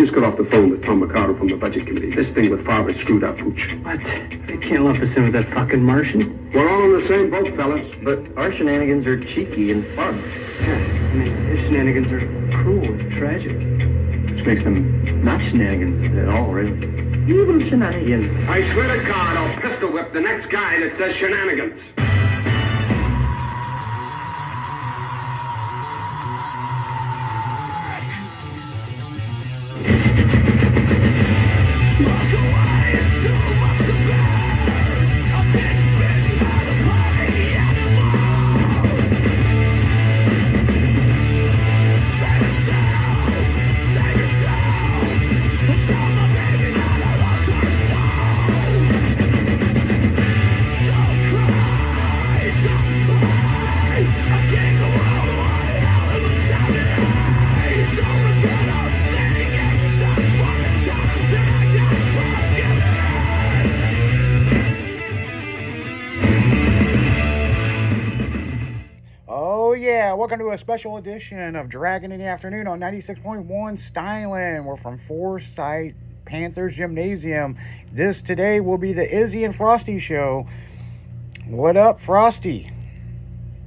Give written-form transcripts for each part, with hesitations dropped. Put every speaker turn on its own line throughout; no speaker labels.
just got off the phone with Tom Mercado from the Budget Committee. This thing with Favre screwed up, Pooch.
What? They can't lump us in with that fucking Martian.
We're all in the same boat, fellas.
But our shenanigans are cheeky and fun.
Yeah, I mean, his shenanigans are cruel and tragic.
Which makes them not shenanigans at all, really. Evil shenanigans.
I swear to God, I'll pistol whip the next guy that says shenanigans.
Welcome to a special edition of Dragon in the Afternoon on 96.1 Styling. We're from Forsyth Panthers Gymnasium. This today will be the Izzy and Frosty show. What up, Frosty?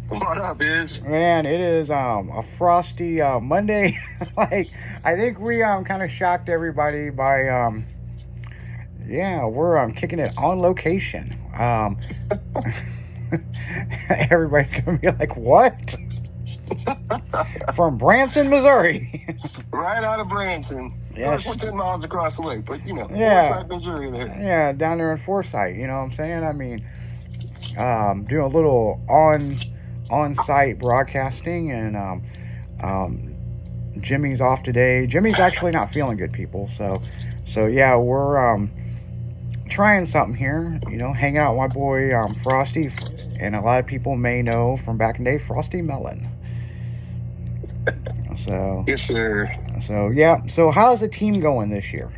What up, Iz?
Man, it is a frosty Monday. Like, I think we kind of shocked everybody by we're kicking it on location. Everybody's gonna be like, what? From Branson, Missouri.
Right out of Branson.
Yeah.
We're 10 miles across the lake, but
Forsyth,
Missouri there.
Yeah, down there in Forsyth, you know what I'm saying? I mean, doing a little on-site broadcasting, and Jimmy's off today. Jimmy's actually not feeling good, people. So yeah, we're trying something here, hang out with my boy Frosty, and a lot of people may know from back in the day, Frosty Melon. So
yes, sir.
So yeah, so how's the team going this year?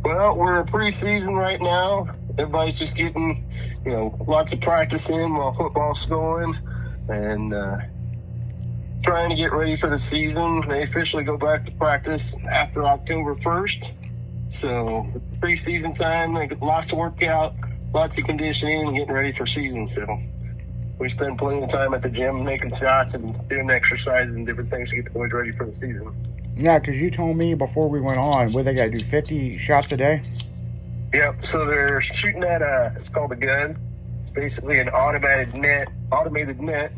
Well, we're in preseason right now. Everybody's just getting, lots of practice in while football's going, and trying to get ready for the season. They officially go back to practice after October 1st. So preseason time, they get lots to work out, lots of conditioning, and getting ready for season. So we spend plenty of time at the gym making shots and doing exercises and different things to get the boys ready for the season.
Yeah, because you told me before we went on, what they got to do, 50 shots a day?
Yep, so they're shooting at it's called a gun. It's basically an automated net,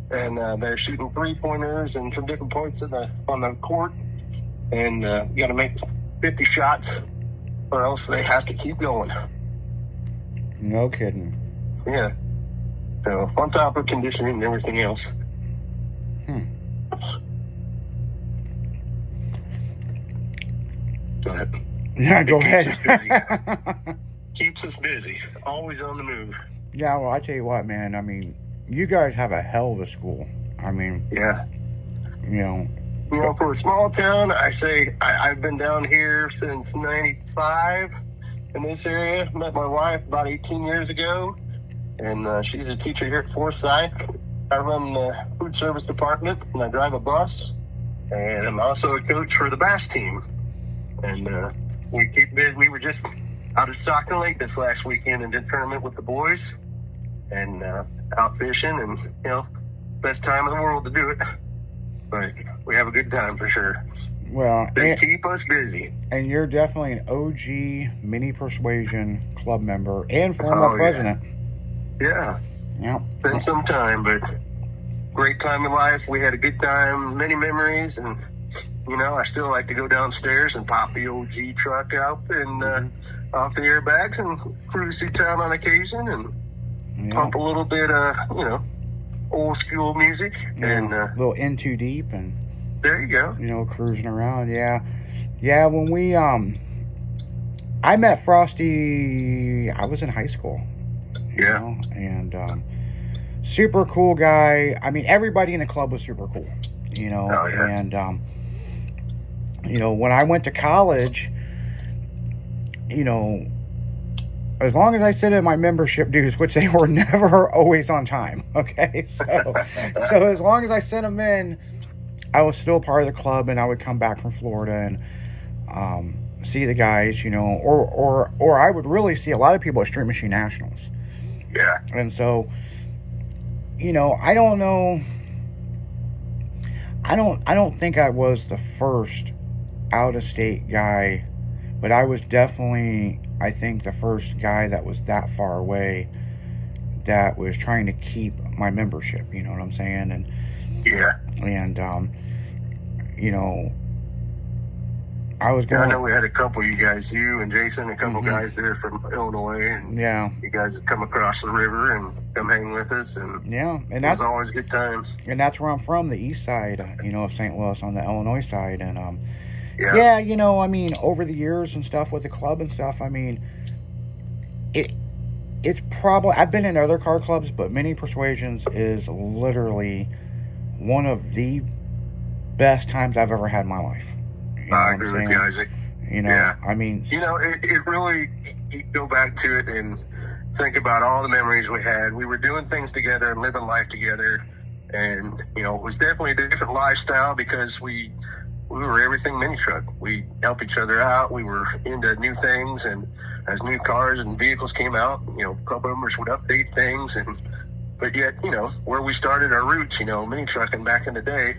and they're shooting three-pointers and from different points on the court. And you got to make 50 shots or else they have to keep going.
No kidding.
Yeah. So on top of conditioning and everything else. Go ahead.
Yeah, go ahead.
Keeps us busy. Always on the move.
Yeah, well, I tell you what, man. I mean, you guys have a hell of a school. I mean,
yeah.
For
a small town, I say I've been down here since 95 in this area. Met my wife about 18 years ago, and she's a teacher here at Forsyth. I run the food service department, and I drive a bus, and I'm also a coach for the bass team. And we keep busy. We were just out at Stockton Lake this last weekend and did tournament with the boys, and out fishing, and best time in the world to do it. But we have a good time for sure.
Well,
they keep us busy.
And you're definitely an OG Mini Persuasion Club member and former president.
Yeah.
Yep.
Been some time, but great time in life. We had a good time, many memories, and I still like to go downstairs and pop the OG truck out and off the airbags and cruise through town on occasion and pump a little bit of, old school music. And
a little In Too Deep, and
there you go.
Cruising around. Yeah. When we I met Frosty, I was in high school. And super cool guy. I mean, everybody in the club was super cool. And when I went to college, as long as I sit in my membership dues, which they were never always on time, okay? So as long as I sent them in, I was still part of the club, and I would come back from Florida, see the guys, you know, or I would really see a lot of people at Street Machine Nationals.
Yeah.
And so, you know, I don't know. I don't think I was the first out of state guy, but I was definitely, I think, the first guy that was that far away that was trying to keep my membership, you know what I'm saying? And you know, I was going.
I know we had a couple of you guys, you and Jason, a couple guys there from Illinois, and you guys had come across the river and come hang with us, and
and
that's always a good time.
And that's where I'm from, the east side, you know, of St. Louis, on the Illinois side, and you know, I mean, over the years and stuff with the club and stuff, I mean, it's probably, I've been in other car clubs, but Mini Persuasions is literally one of the best times I've ever had in my life. You know
I agree with you, Isaac.
You know, I mean,
you know, it really, you go back to it and think about all the memories we had. We were doing things together and living life together, and you know, it was definitely a different lifestyle because we were everything mini truck. We helped each other out. We were into new things, and as new cars and vehicles came out, you know, club members would update things, but yet, you know, where we started our roots, you know, mini trucking back in the day,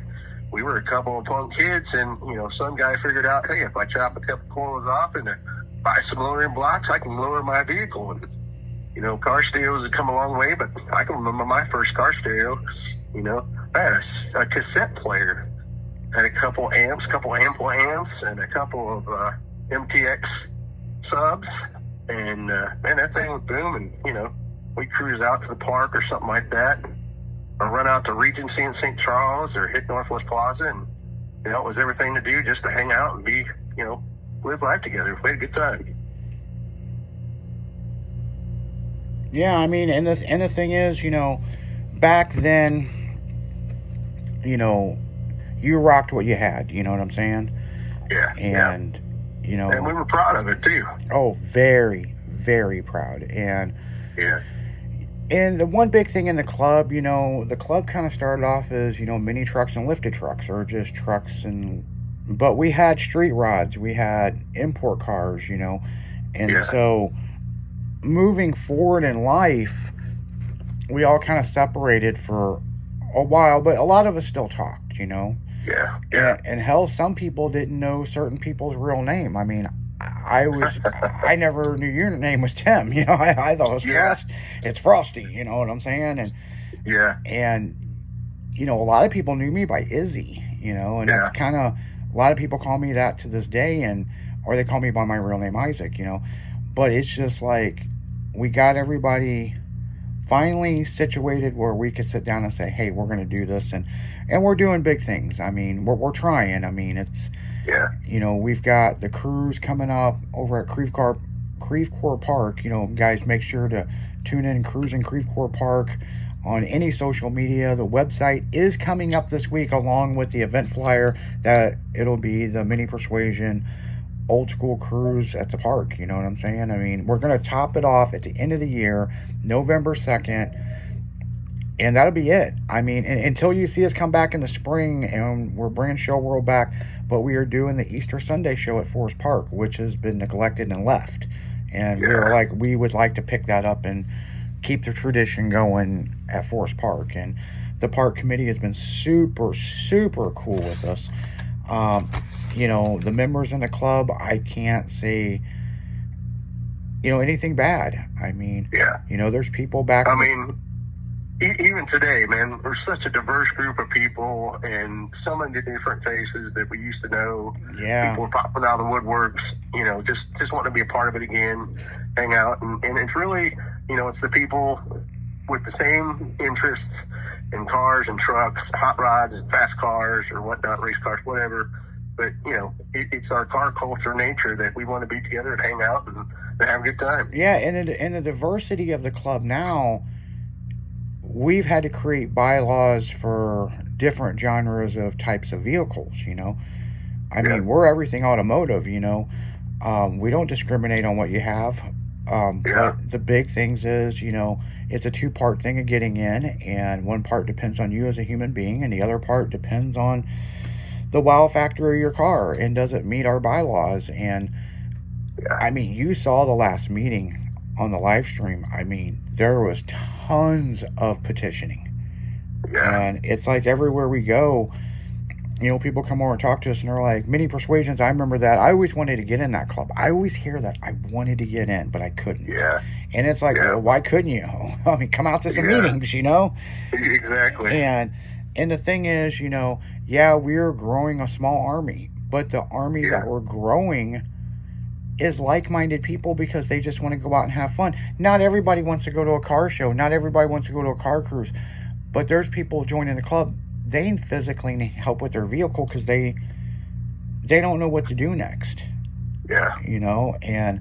we were a couple of punk kids, and you know, some guy figured out, hey, if I chop a couple coils off and buy some lowering blocks, I can lower my vehicle. And you know, car stereos have come a long way, but I can remember my first car stereo. You know, I had a cassette player, had a couple amps, couple ample amps, and a couple of MTX subs, and man, that thing would boom. And you know, we'd cruise out to the park or something like that, or run out to Regency in St. Charles, or hit Northwest Plaza, and you know, it was everything to do just to hang out and be, you know, live life together. We had a good time.
Yeah, I mean, and the thing is, you know, back then, you know, you rocked what you had. You know what I'm saying?
Yeah.
And you know,
and we were proud of it too.
Oh, very, very proud. And and the one big thing in the club, you know, the club kind of started off as, you know, mini trucks and lifted trucks, or just trucks, but we had street rods, we had import cars, you know, and so moving forward in life, we all kind of separated for a while, but a lot of us still talked, you know. And hell, some people didn't know certain people's real name. I mean, I never knew your name was Tim, you know. I thought it was Frosty. It's Frosty, you know what I'm saying? And and you know, a lot of people knew me by Izzy, you know, and it's kind of, a lot of people call me that to this day, or they call me by my real name, Isaac, you know. But it's just like, we got everybody finally situated where we could sit down and say, hey, we're going to do this, and we're doing big things. I mean, we're trying. I mean, it's, you know, we've got the cruise coming up over at Creve Coeur Park. You know, guys, make sure to tune in Cruising Creve Coeur Park on any social media. The website is coming up this week, along with the event flyer, that it'll be the Mini Persuasion old school cruise at the park. You know what I'm saying? I mean, we're going to top it off at the end of the year, November 2nd, and that'll be it. I mean, until you see us come back in the spring and we're bringing Show World back, but we are doing the Easter Sunday show at Forest Park, which has been neglected and left, and we would like to pick that up and keep the tradition going at Forest Park. And the park committee has been super, super cool with us. You know, the members in the club, I can't say, you know, anything bad. I mean, you know, there's people back.
I mean, even today, man, there's such a diverse group of people, and so many different faces that we used to know. People are popping out of the woodworks, you know, just wanting to be a part of it again, hang out. And it's really, you know, it's the people with the same interests in cars and trucks, hot rods and fast cars or whatnot, race cars, whatever. But, you know, it's our car culture nature that we want to be together and hang out and have a good time.
Yeah, and the diversity of the club now, we've had to create bylaws for different genres of types of vehicles, you know. I mean, we're everything automotive, you know. We don't discriminate on what you have. But the big things is, you know, it's a two-part thing of getting in, and one part depends on you as a human being, and the other part depends on the wow factor of your car, and does it meet our bylaws? And I mean, you saw the last meeting on the live stream. I mean, there was tons of petitioning.
Yeah.
And it's like everywhere we go, you know, people come over and talk to us and they're like, mini persuasions. I remember that. I always wanted to get in that club. I always hear that. I wanted to get in, but I couldn't.
Yeah.
And it's like, well, why couldn't you? I mean, come out to some meetings, you know?
Exactly.
And the thing is, you know, yeah, we're growing a small army, but the army that we're growing is like-minded people because they just want to go out and have fun. Not everybody wants to go to a car show. Not everybody wants to go to a car cruise. But there's people joining the club. They physically need help with their vehicle because they don't know what to do next.
Yeah.
You know, and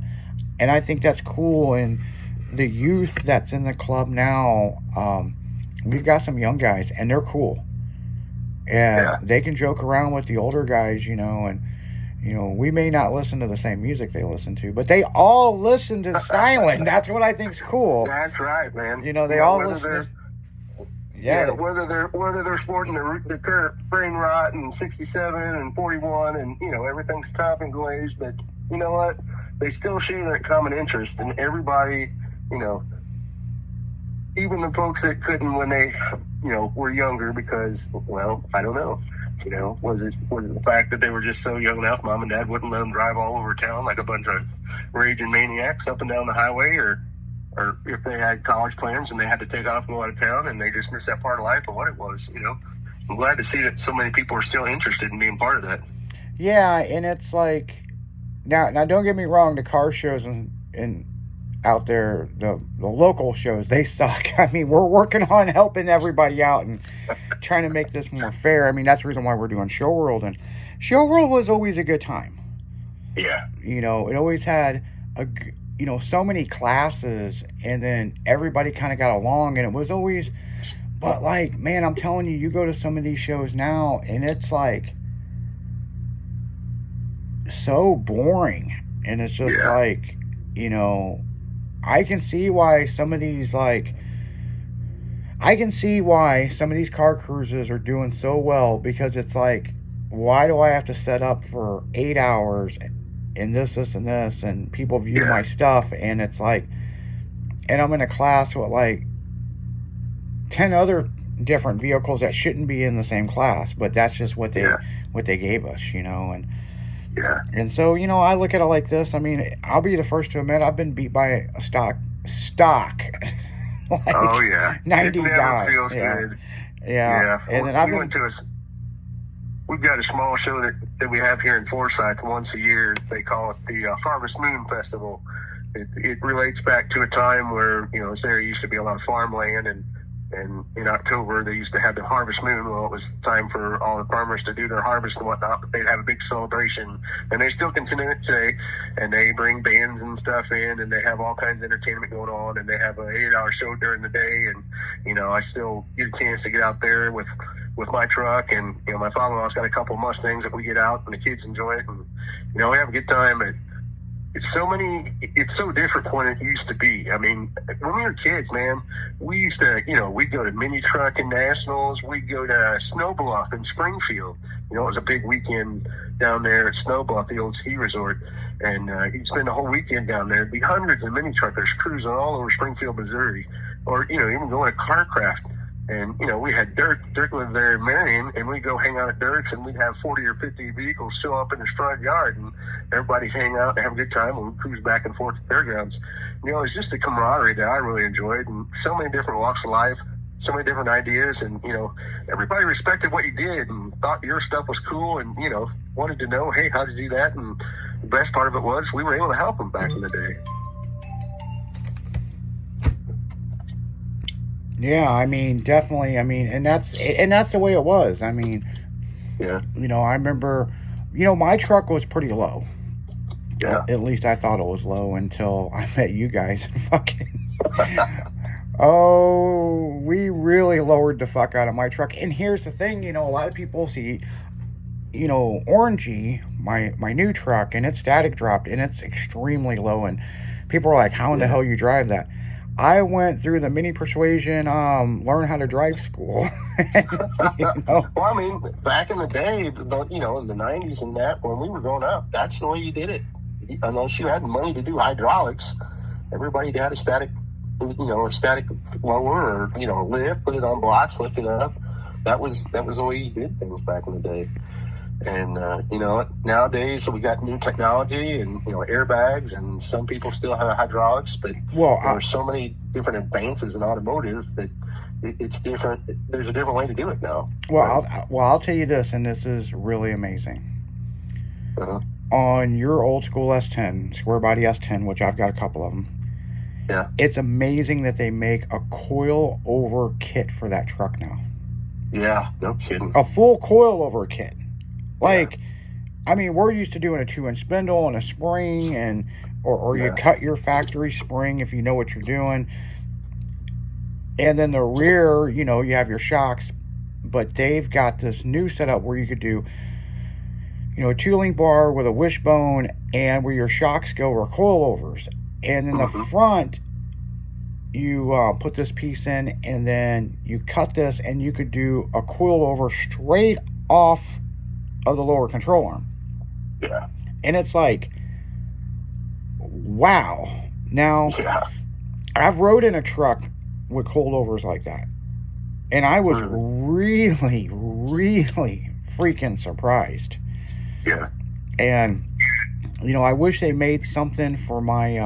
I think that's cool. And the youth that's in the club now, we've got some young guys, and they're cool. And they can joke around with the older guys, you know, and you know, we may not listen to the same music they listen to, but they all listen to silent. That's what I think's cool.
That's right, man.
You know, they all listen.
Whether they're sporting the current brain rot and 67 and 41 and, you know, everything's top and glazed, but you know what? They still share that common interest, and everybody, you know, even the folks that couldn't when they, you know, were younger because, well, I don't know. You know, was it the fact that they were just so young enough, mom and dad wouldn't let them drive all over town like a bunch of raging maniacs up and down the highway, or if they had college plans and they had to take off and go out of town and they just missed that part of life, or what it was, you know. I'm glad to see that so many people are still interested in being part of that.
Yeah, and it's like, now don't get me wrong, the car shows and out there, the local shows, they suck. I mean, we're working on helping everybody out and trying to make this more fair. I mean, that's the reason why we're doing Show World, and Show World was always a good time.
Yeah.
You know, it always had you know, so many classes, and then everybody kind of got along, and it was always, but like, man, I'm telling you, you go to some of these shows now, and it's like so boring, and it's just like, you know, I can see why some of these car cruises are doing so well, because it's like, why do I have to set up for 8 hours and this and this, and people view my stuff, and it's like, and I'm in a class with like 10 other different vehicles that shouldn't be in the same class, but that's just what they gave us, you know. And so, you know, I look at it like this. I mean, I'll be the first to admit I've been beat by a stock like 90 guys.
Feels good.
Yeah. And then
we've got a small show that we have here in Forsyth once a year. They call it the Harvest Moon Festival. It relates back to a time where, you know, this area used to be a lot of farmland, and in October they used to have the Harvest Moon. Well, it was time for all the farmers to do their harvest and whatnot, but they'd have a big celebration, and they still continue it today. And they bring bands and stuff in, and they have all kinds of entertainment going on, and they have an 8-hour show during the day. And, you know, I still get a chance to get out there with my truck, and, you know, my father-in-law's got a couple of Mustangs that we get out, and the kids enjoy it, and, you know, we have a good time. But it's so different from what it used to be. I mean, when we were kids, man, we used to, you know, we'd go to mini trucking nationals. We'd go to Snow Bluff in Springfield. You know, it was a big weekend down there at Snow Bluff, the old ski resort. And you'd spend the whole weekend down there. There'd be hundreds of mini truckers cruising all over Springfield, Missouri. Or, you know, even going to Carcraft. And, you know, we had Dirk lived there in Marion, and we'd go hang out at Dirk's, and we'd have 40 or 50 vehicles show up in his front yard, and everybody hang out and have a good time, and we'd cruise back and forth to fairgrounds. You know, it's just a camaraderie that I really enjoyed, and so many different walks of life, so many different ideas, and, you know, everybody respected what you did and thought your stuff was cool, and, you know, wanted to know, hey, how'd you do that? And the best part of it was we were able to help them back in the day.
Yeah, I mean, definitely. I mean, and that's the way it was. I mean,
yeah.
You know, I remember, you know, my truck was pretty low.
Yeah.
At least I thought it was low until I met you guys. Fucking. Oh, we really lowered the fuck out of my truck. And here's the thing, you know, a lot of people see, you know, Orangey, my new truck, and it's static dropped, and it's extremely low, and people are like, how in the hell you drive that? I went through the mini persuasion, learn how to drive school. You know?
Well, I mean, back in the day, in the 90s and that, when we were growing up, that's the way you did it. Unless you had money to do hydraulics, everybody had a static blower or, lift, put it on blocks, lift it up. That was the way you did things back in the day. And, nowadays we got new technology and, airbags, and some people still have hydraulics, but there's so many different advances in automotive that it's different. There's a different way to do it now.
Well, I'll tell you this, and this is really amazing.
Uh-huh.
On your old school S10, square body S10, which I've got a couple of them.
Yeah.
It's amazing that they make a coil over kit for that truck now.
Yeah, no kidding.
A full coil over kit. Like, I mean, we're used to doing a 2-inch spindle and a spring, or you cut your factory spring if you know what you're doing. And then the rear, you have your shocks, but they've got this new setup where you could do, a 2-link bar with a wishbone, and where your shocks go are coilovers. And in the front, you put this piece in, and then you cut this, and you could do a coilover straight off of the lower control arm.
Yeah.
And it's like, wow. Now, I've rode in a truck with coilovers like that, and I was really, really freaking surprised.
Yeah.
And I wish they made something for my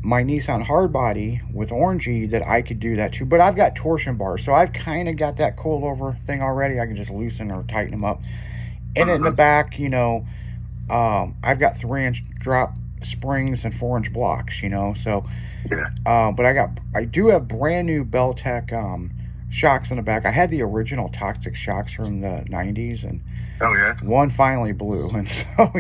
my Nissan hardbody with Orangey that I could do that too. But I've got torsion bars, so I've kind of got that coilover thing already. I can just loosen or tighten them up. And in the back, I've got 3-inch drop springs and 4-inch blocks. So.
Yeah.
But I do have brand new Beltec shocks in the back. I had the original toxic shocks from the 90s, and one finally blew. And so,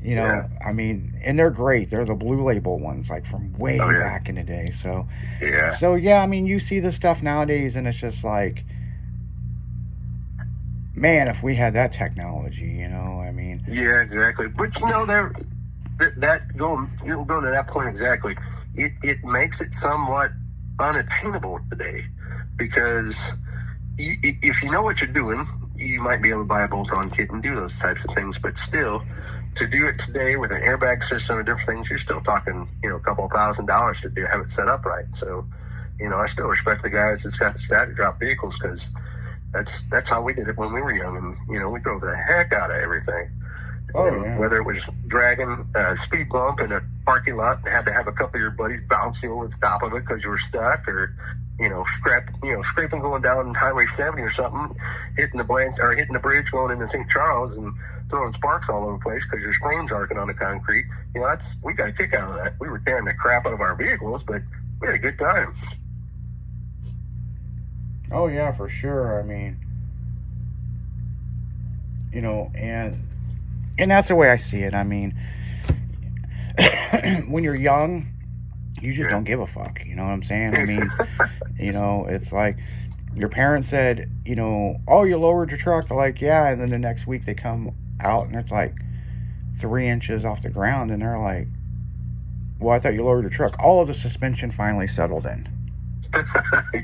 I mean, and they're great. They're the Blue Label ones, like from way back in the day. So, I mean, you see this stuff nowadays, and it's just like, man, if we had that technology, I mean.
Yeah, exactly. But you're going to that point exactly. It makes it somewhat unattainable today, because if you know what you're doing, you might be able to buy a bolt-on kit and do those types of things. But still, to do it today with an airbag system and different things, you're still talking, a couple $1,000s to have it set up right. So, I still respect the guys that's got the static drop vehicles, because that's how we did it when we were young, and we drove the heck out of everything. Whether it was dragging a speed bump in a parking lot and had to have a couple of your buddies bounce you over the top of it because you were stuck, or scraping going down Highway 70 or something, hitting the bridge going into St. Charles and throwing sparks all over the place because your frame's arcing on the concrete. We got a kick out of that. We were tearing the crap out of our vehicles, but we had a good time.
Oh yeah, for sure. I mean, and that's the way I see it. I mean, when you're young, you just don't give a fuck. You know what I'm saying? I mean, it's like your parents said, oh, you lowered your truck. They're like, yeah. And then the next week they come out and it's like 3 inches off the ground. And they're like, well, I thought you lowered your truck. All of the suspension finally settled in.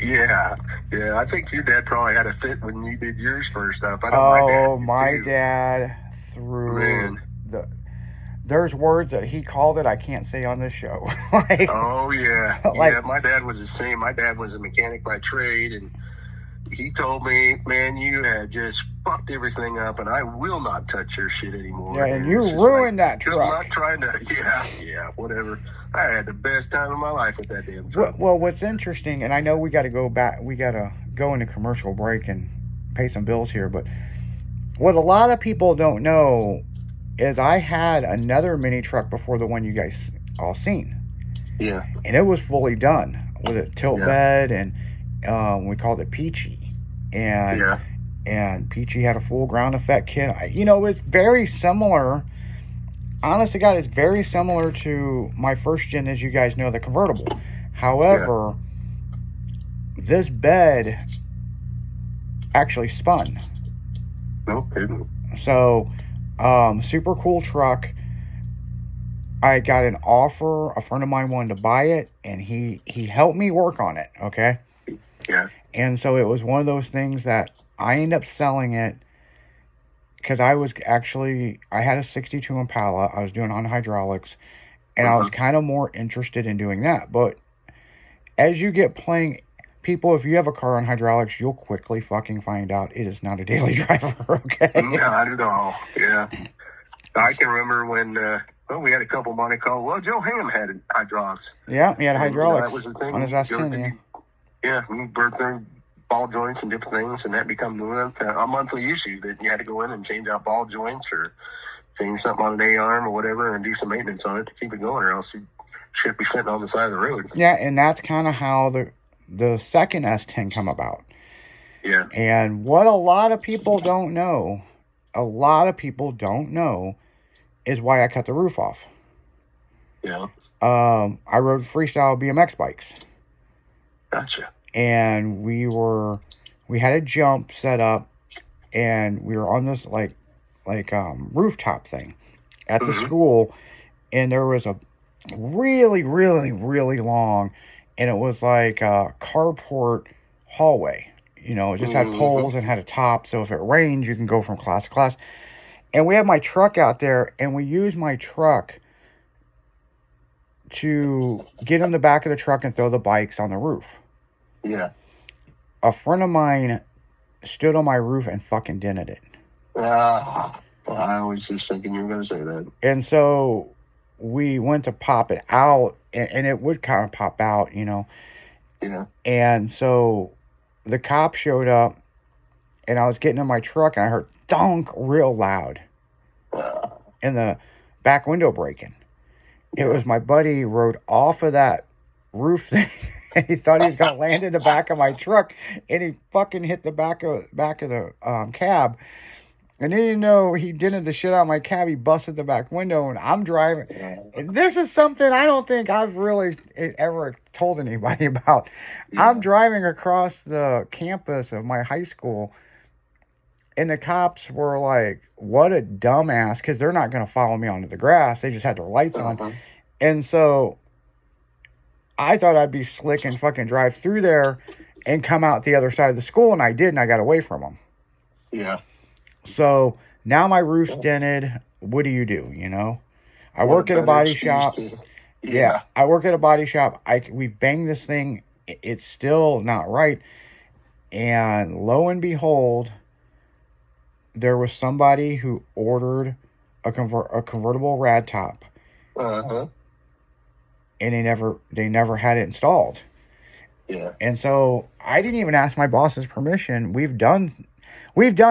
Yeah. I think your dad probably had a fit when you did yours first up. I know
my dad threw there's words that he called it I can't say on this show.
Like, my dad was the same. My dad was a mechanic by trade, and he told me, man, you had just fucked everything up, and I will not touch your shit anymore.
Yeah, and you ruined that truck.
I'm not trying to, whatever. I had the best time of my life with that damn truck.
Well, what's interesting, and I know we got to go into commercial break and pay some bills here, but what a lot of people don't know is I had another mini truck before the one you guys all seen.
Yeah. And
it was fully done with a tilt bed, and we called it Peachy. And Peachy had a full ground effect kit. It's very similar. Honest to God, it's very similar to my first gen, as you guys know, the convertible. However, this bed actually spun.
No kidding.
So, super cool truck. I got an offer. A friend of mine wanted to buy it, and he helped me work on it. Okay.
Yeah.
And so it was one of those things that I ended up selling it because I had a 62 Impala. I was doing on hydraulics, and I was kind of more interested in doing that. But as you get playing, people, if you have a car on hydraulics, you'll quickly fucking find out it is not a daily driver. Okay.
Yeah, I don't know. Yeah. I can remember when, we had a couple Monte Carlo. Well, Joe Ham had hydraulics.
Yeah, he had hydraulics.
That was the thing.
On his S10,
yeah. We burnt their ball joints and different things, and that became a monthly issue that you had to go in and change out ball joints or change something on an A-arm or whatever and do some maintenance on it to keep it going, or else you should be sitting on the side of the road.
Yeah, and that's kind of how the second S10 come about.
Yeah.
And what a lot of people don't know, is why I cut the roof off.
Yeah.
I rode freestyle BMX bikes.
Gotcha.
And we had a jump set up, and we were on this like rooftop thing at the school, and there was a really, really, really long, and it was like a carport hallway. You know, it just had poles and had a top, so if it rained, you can go from class to class. And we had my truck out there, and we used my truck to get in the back of the truck and throw the bikes on the roof.
Yeah.
A friend of mine stood on my roof and fucking dented it.
I was just thinking you were going to say that.
And so we went to pop it out, and it would kind of pop out, you know.
Yeah.
And so the cop showed up, and I was getting in my truck, and I heard donk real loud. And the back window breaking. It was my buddy rode off of that roof thing, and he thought he was going to land in the back of my truck, and he fucking hit the back of the cab. And then, you know, he dented the shit out of my cab. He busted the back window, and I'm driving. And this is something I don't think I've really ever told anybody about. Yeah. I'm driving across the campus of my high school, and the cops were like, what a dumbass, because they're not going to follow me onto the grass. They just had their lights on. And so I thought I'd be slick and fucking drive through there and come out the other side of the school, and I did, and I got away from them.
Yeah.
So now my roof's dented. What do, you know? I work at a body shop. Yeah, I work at a body shop. We banged this thing. It's still not right. And lo and behold, there was somebody who ordered a convertible rad top. And they never had it installed.
Yeah.
And so I didn't even ask my boss's permission. We've done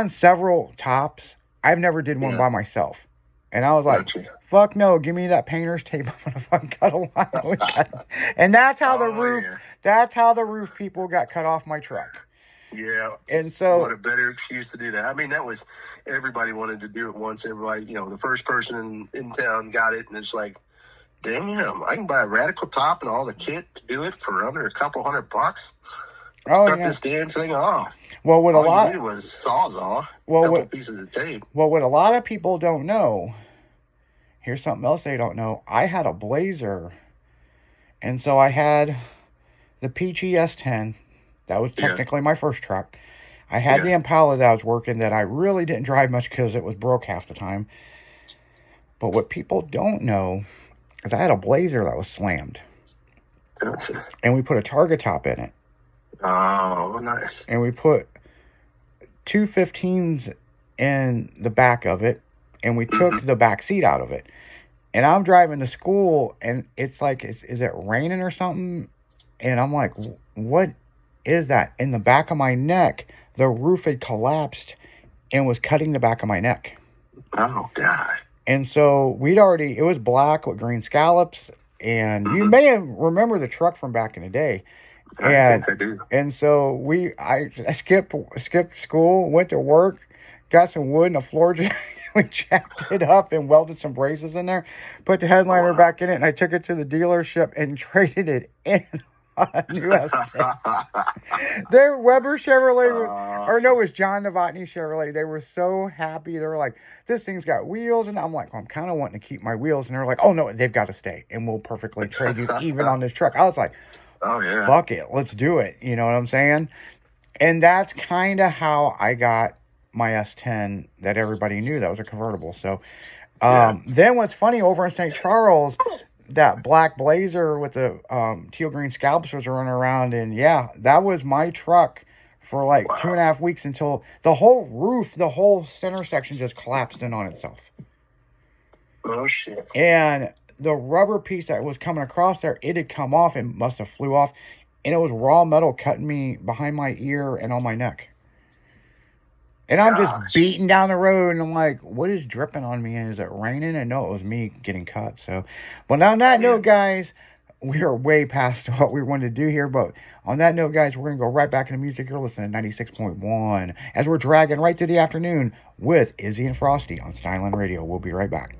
several tops. I've never did one by myself. And I was like, fuck no, give me that painter's tape. I'm gonna fucking cut a line with that. And that's how that's how the roof people got cut off my truck.
Yeah.
And so
what a better excuse to do that. I mean, that was, everybody wanted to do it once. Everybody, you know, the first person in town got it, and it's like, damn, I can buy a radical top and all the kit to do it for under a couple $100. Let's cut this damn thing off.
Well, what
all
a lot
you needed was a sawzall, a couple pieces of tape.
Well, what a lot of people don't know, here's something else they don't know. I had a Blazer, and so I had the Peachy S10. That was technically my first truck. I had the Impala that I was working that I really didn't drive much because it was broke half the time. But what people don't know is I had a Blazer that was slammed.
Gotcha.
And we put a target top in it.
Oh, nice.
And we put 2 15s in the back of it, and we took the back seat out of it. And I'm driving to school, and it's like, is it raining or something? And I'm like, what is that? In the back of my neck, the roof had collapsed and was cutting the back of my neck.
Oh, God.
And so it was black with green scallops, and you may remember the truck from back in the day.
I think I do.
And so I skipped school, went to work, got some wood and a floor jack. We jacked it up and welded some braces in there, put the headliner back in it, and I took it to the dealership and traded it in. New S10. Their Weber Chevrolet, or no, it was John Novotny Chevrolet. They were so happy. They were like, this thing's got wheels. And I'm like, well, I'm kind of wanting to keep my wheels. And they're like, oh, no, they've got to stay. And we'll perfectly trade you even on this truck. I was like,
Oh, yeah.
fuck it. Let's do it. You know what I'm saying? And that's kind of how I got my S10 that everybody knew that was a convertible. So then what's funny, over in St. Charles, that black Blazer with the teal green scallops was running around, and yeah, that was my truck for like 2.5 weeks until the whole roof, the whole center section just collapsed in on itself.
Oh, shit.
And the rubber piece that was coming across there, it had come off and must have flew off, and it was raw metal cutting me behind my ear and on my neck. And I'm just beating down the road, and I'm like, what is dripping on me? And is it raining? And no, it was me getting cut. So, but on that note, guys, we are way past what we wanted to do here. But on that note, guys, we're going to go right back into music. You're listening to 96.1 as we're dragging right to the afternoon with Izzy and Frosty on Styling Radio. We'll be right back.